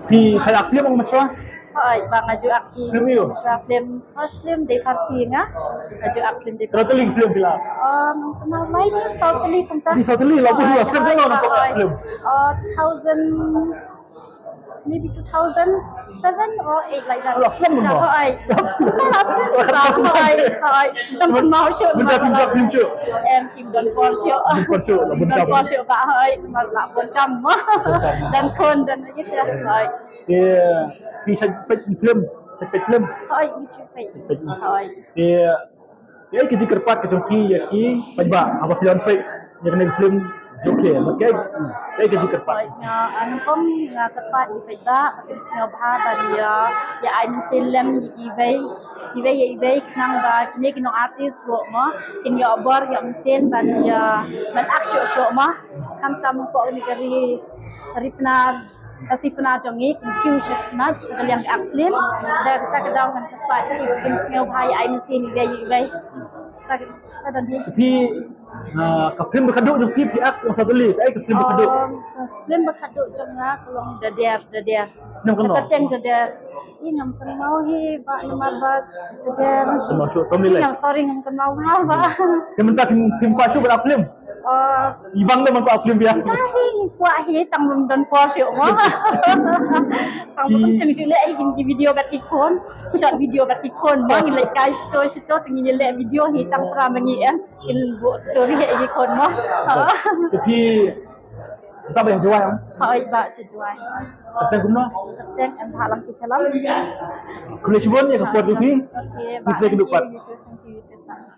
Pi saya film ang masya. Hai, bang aju aki. Film you. Film, first film di Parchi nga. Aju ak film di. Terus teling film bila. Kenal lain ni South Teli punta. Di South Teli labu dua sen tengok nak film. 2000 maybe 2007 or 8 like that. Last film pun. Hai. Last film. Hai. Teman mau show. Benda film show. Em Kim Don For show. Don show lah benda. Don For show Pak hai. Nak pun kamu. Dan kon dan gitu hai. Dia pi saya film. Saya film. Hai, YouTube page. Hai. Dia kerja kerpat ke jongki ya ki pajba apa film page yang kena film joke makai dia kerja kerpat. Anu kom nga kerpat di pajba pakai snow bah dan ya ai film di eBay nang ba kini kino artis ro ma kin ya obor ya mesin dan ya man action show ma kam tam ko ni dari penar kasih pernah jongi confusion na yang aklin dan kita kedau kan tepat di snow bah ya ai mesin eBay dan Tapi ke film berkaduk jong pi ak yang satu li ai ke film berkaduk. Film berkaduk jong nga kulong dader. Senang kena. Keteng dader. Ini ngam kenal hi ba nama ba dader. Termasuk family. Yang sorry ngam kenal ha ba. Yang mentah film pasyu ber film. Ibang dah mampu film dia. Hi kuat hi tang lum don po syu mo. Tang ceng jule ai gin video batikon, short video batikon bang like kai story tinggi le video hi tang pra mangi in bu story ai kon mo. Tapi siapa yang jual? Hai ba sejuai. Keteng kumno? Keteng em halam ki chalam. Kuliah sibon ya ke Port Jupi. Bisa kedupat.